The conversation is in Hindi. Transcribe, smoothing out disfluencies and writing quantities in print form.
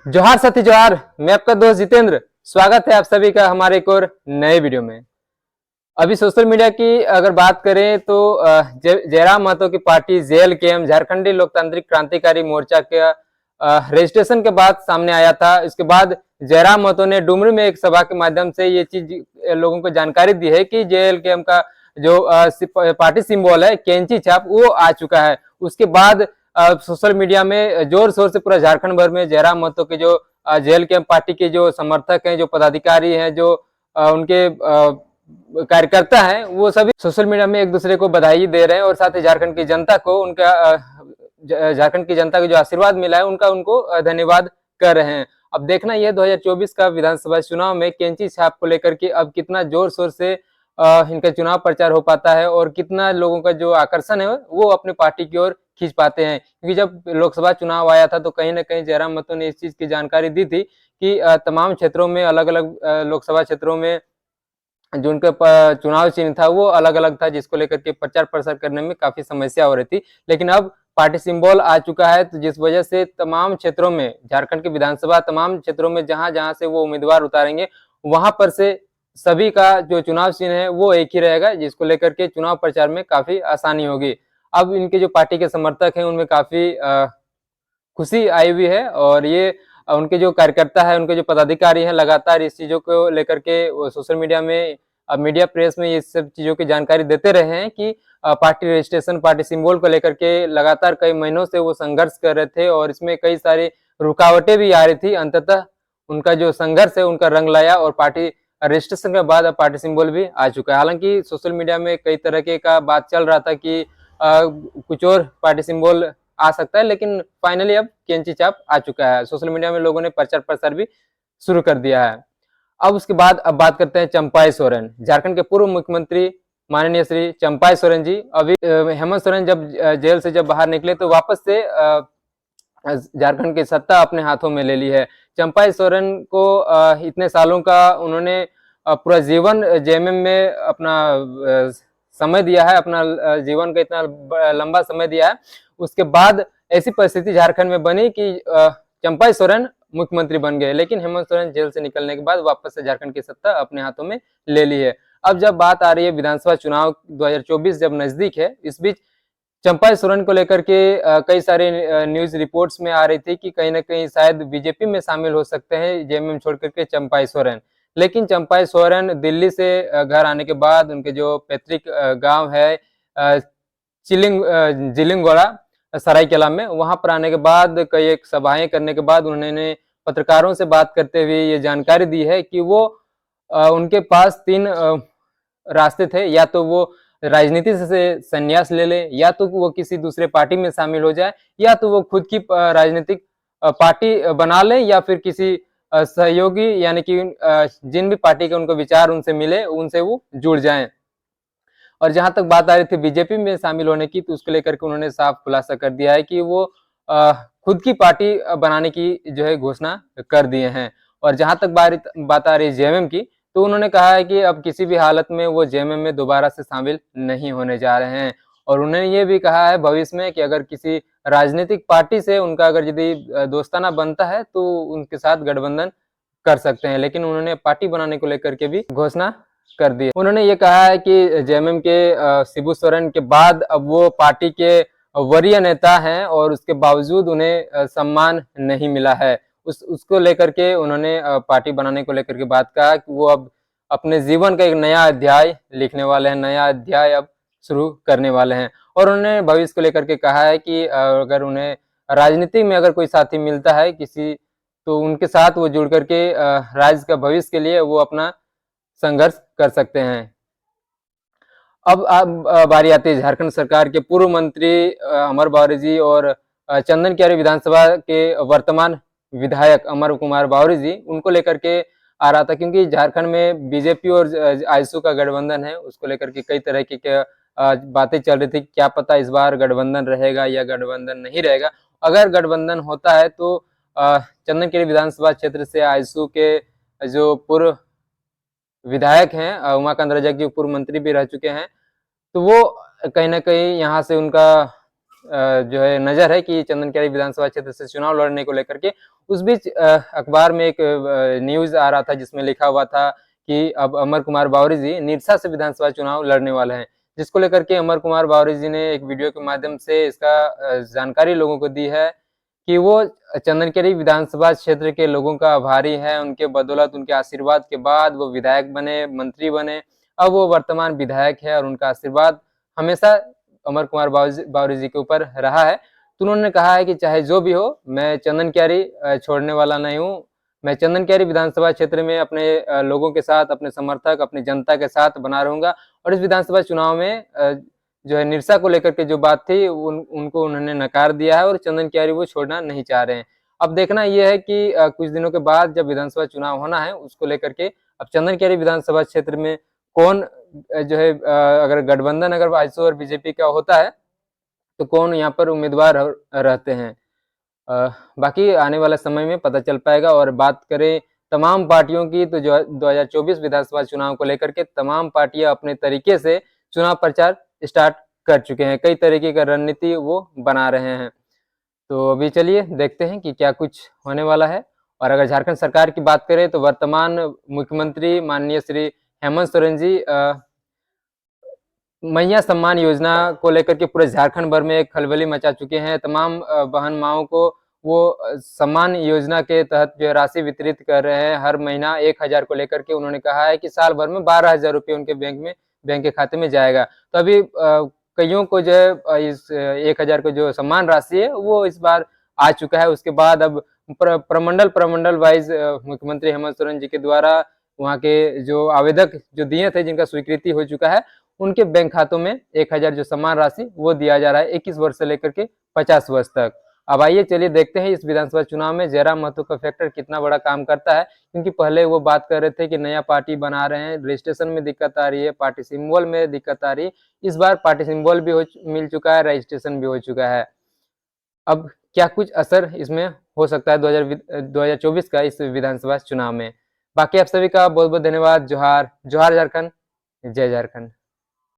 जोहार साथी जोहार। मैं आपका दोस्त जितेंद्र। स्वागत है आप सभी का हमारे एक और नए वीडियो में। अभी सोशल मीडिया की अगर बात करें तो जयराम महतो की पार्टी जेएलकेएम झारखंडी लोकतांत्रिक क्रांतिकारी मोर्चा के रजिस्ट्रेशन के बाद सामने आया था। इसके बाद जयराम महतो ने डुमरी में एक सभा के माध्यम से ये चीज लोगों को जानकारी दी है कि जेएलकेएम का जो पार्टी सिंबल है कैंची छाप वो आ चुका है। उसके बाद सोशल मीडिया में जोर शोर से पूरा झारखंड भर में जयराम महतो के जो जेएलकेएम पार्टी के जो समर्थक हैं, जो पदाधिकारी हैं, जो उनके कार्यकर्ता हैं, वो सभी सोशल मीडिया में एक दूसरे को बधाई दे रहे हैं और साथ ही झारखंड की जनता को उनका झारखंड की जनता को जो आशीर्वाद मिला है उनका उनको धन्यवाद कर रहे हैं। अब देखना यह 2024 का विधानसभा चुनाव में कैंची छाप को लेकर के अब कितना जोर शोर से इनका चुनाव प्रचार हो पाता है और कितना लोगों का जो आकर्षण है वो अपनी पार्टी की ओर खींच पाते हैं। क्योंकि जब लोकसभा चुनाव आया था तो कहीं ना कहीं जयराम महतो ने इस चीज की जानकारी दी थी कि तमाम क्षेत्रों में, अलग अलग लोकसभा क्षेत्रों में जो उनका चुनाव चिन्ह था वो अलग अलग था, जिसको लेकर के प्रचार प्रसार करने में काफी समस्या हो रही थी। लेकिन अब पार्टी सिंबल आ चुका है, तो जिस वजह से तमाम क्षेत्रों में, झारखंड की विधानसभा तमाम क्षेत्रों में जहां जहां से वो उम्मीदवार उतारेंगे वहां पर से सभी का जो चुनाव चिन्ह है वो एक ही रहेगा, जिसको लेकर के चुनाव प्रचार में काफी आसानी होगी। अब इनके जो पार्टी के समर्थक हैं उनमें काफी खुशी आई हुई है और ये उनके जो कार्यकर्ता है, उनके जो पदाधिकारी हैं, लगातार इस चीजों को लेकर के सोशल मीडिया में, मीडिया प्रेस में ये सब चीजों की जानकारी देते रहे हैं कि पार्टी रजिस्ट्रेशन, पार्टी सिंबल को लेकर के लगातार कई महीनों से वो संघर्ष कर रहे थे और इसमें कई सारी रुकावटें भी आ रही थी। अंततः उनका जो संघर्ष है उनका रंग लाया और पार्टी रजिस्ट्रेशन के बाद अब पार्टी सिंबल भी आ चुका है। हालांकि सोशल मीडिया में कई तरह के का बात चल रहा था कि कुछ और पार्टी सिंबल आ सकता है, लेकिन फाइनली अब कैंची छाप आ चुका है। सोशल मीडिया में लोगों ने प्रचार प्रसार भी शुरू कर दिया है। अब उसके बाद अब बात करते हैं चंपाई सोरेन। झारखंड के पूर्व मुख्यमंत्री माननीय श्री चंपाई सोरेन जी, अभी हेमंत सोरेन जब जेल से जब बाहर निकले तो वापस से झारखंड की सत्ता अपने हाथों में ले ली है। चंपाई सोरेन को इतने सालों का उन्होंने पूरा जीवन जेएमएम में अपना समय दिया है, अपना जीवन का इतना लंबा समय दिया है। उसके बाद ऐसी परिस्थिति झारखंड में बनी कि चंपाई सोरेन मुख्यमंत्री बन गए, लेकिन हेमंत सोरेन जेल से निकलने के बाद वापस से झारखंड की सत्ता अपने हाथों में ले ली है। अब जब बात आ रही है विधानसभा चुनाव 2024 जब नजदीक है, इस बीच चंपाई सोरेन को लेकर के कई सारे न्यूज रिपोर्ट्स में आ रही थी कि कहीं ना कहीं शायद बीजेपी में शामिल हो सकते हैं जेएमएम छोड़ करके चंपाई सोरेन। लेकिन चंपाई सोरेन दिल्ली से घर आने के बाद उनके जो पैतृक गांव है जिलिंगोड़ा सरायकेला में, वहां पर आने के बाद कई एक सभाएं करने के बाद उन्होंने पत्रकारों से बात करते हुए ये जानकारी दी है कि वो उनके पास तीन रास्ते थे। या तो वो राजनीति से संन्यास ले ले, या तो वो किसी दूसरे पार्टी में शामिल हो जाए, या तो वो खुद की राजनीतिक पार्टी बना ले, या फिर किसी सहयोगी यानी कि जिन भी पार्टी के उनको विचार उनसे मिले उनसे वो जुड़ जाएं। और जहां तक बात आ रही थी बीजेपी में शामिल होने की, तो उसको लेकर के उन्होंने साफ खुलासा कर दिया है कि वो खुद की पार्टी बनाने की जो है घोषणा कर दिए हैं। और जहां तक बात आ रही है जेएमएम की, तो उन्होंने कहा है कि अब किसी भी हालत में वो जेएमएम में दोबारा से शामिल नहीं होने जा रहे हैं। और उन्होंने ये भी कहा है भविष्य में कि अगर किसी राजनीतिक पार्टी से उनका अगर यदि दोस्ताना बनता है तो उनके साथ गठबंधन कर सकते हैं। लेकिन उन्होंने पार्टी बनाने को लेकर के भी घोषणा कर दी। उन्होंने ये कहा है कि जेएमएम के शिबू सोरेन के बाद अब वो पार्टी के वरीय नेता हैं और उसके बावजूद उन्हें सम्मान नहीं मिला है। उसको लेकर के उन्होंने पार्टी बनाने को लेकर के बात कहा कि वो अब अपने जीवन का एक नया अध्याय लिखने वाले हैं, नया अध्याय अब शुरू करने वाले हैं। और उन्होंने भविष्य को लेकर के कहा है कि अगर उन्हें राजनीति में अगर कोई साथी मिलता है किसी, तो उनके साथ वो जुड़ करके राज्य का भविष्य के लिए वो अपना संघर्ष कर सकते हैं। अब बारी आती है झारखंड सरकार के पूर्व मंत्री अमर बावरी जी और चंदन कियारी विधानसभा के वर्तमान विधायक अमर कुमार बावरी जी, उनको लेकर के आ रहा था। क्योंकि झारखंड में बीजेपी और आजसू का गठबंधन है, उसको लेकर के कई तरह की बातें चल रही थी। क्या पता इस बार गठबंधन रहेगा या गठबंधन नहीं रहेगा। अगर गठबंधन होता है तो चंदन कियारी विधानसभा क्षेत्र से आजसू के जो पूर्व विधायक हैं उमाकांत रजक जी पूर्व मंत्री भी रह चुके हैं, तो वो कहीं ना कहीं यहाँ से उनका जो है नजर है कि चंदन कियारी विधानसभा क्षेत्र से चुनाव लड़ने को लेकर के। उस बीच अखबार में एक न्यूज आ रहा था जिसमें लिखा हुआ था कि अब अमर कुमार बावरी जी निरसा से विधानसभा चुनाव लड़ने वाले हैं, जिसको लेकर के अमर कुमार बावरी जी ने एक वीडियो के माध्यम से इसका जानकारी लोगों को दी है कि वो चंदन कियारी विधानसभा क्षेत्र के लोगों का आभारी है। उनके बदौलत, उनके आशीर्वाद के बाद वो विधायक बने, मंत्री बने, अब वो वर्तमान विधायक है और उनका आशीर्वाद हमेशा अमर कुमार बावरी जी के ऊपर रहा है। तो उन्होंने कहा है कि चाहे जो भी हो, मैं चंदन कियारी छोड़ने वाला नहीं हूँ। मैं चंदन कियारी विधानसभा क्षेत्र में अपने लोगों के साथ, अपने समर्थक, अपनी जनता के साथ बना रहूंगा। और इस विधानसभा चुनाव में जो है निरसा को लेकर के जो बात थी उनको उन्होंने नकार दिया है और चंदन कियारी वो छोड़ना नहीं चाह रहे हैं। अब देखना यह है कि कुछ दिनों के बाद जब विधानसभा चुनाव होना है उसको लेकर के अब चंदन कियारी विधानसभा क्षेत्र में कौन जो है अगर गठबंधन अगर भाजपा और बीजेपी का होता है तो कौन यहाँ पर उम्मीदवार रहते हैं, बाकी आने वाला समय में पता चल पाएगा। और बात करें तमाम पार्टियों की तो जो 2024 विधानसभा चुनाव को लेकर के तमाम पार्टियां अपने तरीके से चुनाव प्रचार स्टार्ट कर चुके हैं, कई तरीके का रणनीति वो बना रहे हैं। तो अभी चलिए देखते हैं कि क्या कुछ होने वाला है। और अगर झारखंड सरकार की बात करें तो वर्तमान मुख्यमंत्री माननीय श्री हेमंत सोरेन जी मैया सम्मान योजना को लेकर के पूरे झारखंड भर में एक खलबली मचा चुके हैं। तमाम बहन माओं को वो सम्मान योजना के तहत जो राशि वितरित कर रहे हैं। हर महीना 1,000 को लेकर के उन्होंने कहा है कि साल भर में 12,000 रुपये उनके बैंक के खाते में जाएगा। तो अभी कईयों को जो है इस 1,000 को जो सम्मान राशि है वो इस बार आ चुका है। उसके बाद अब प्रमंडल वाइज मुख्यमंत्री हेमंत सोरेन जी के द्वारा वहाँ के जो आवेदक जो दिए थे जिनका स्वीकृति हो चुका है उनके बैंक खातों में 1,000 जो सम्मान राशि वो दिया जा रहा है 21 वर्ष से लेकर के 50 वर्ष तक। अब आइए चलिए देखते हैं इस विधानसभा चुनाव में जयराम महतो का फैक्टर कितना बड़ा काम करता है, क्योंकि पहले वो बात कर रहे थे कि नया पार्टी बना रहे हैं, रजिस्ट्रेशन में दिक्कत आ रही है, पार्टी सिंबल में दिक्कत आ रही है। इस बार पार्टी सिंबल भी मिल चुका है, रजिस्ट्रेशन भी हो चुका है। अब क्या कुछ असर इसमें हो सकता है 2024 का इस विधानसभा चुनाव में। बाकी आप सभी का बहुत बहुत धन्यवाद। जोहार जोहार झारखंड, जय झारखंड।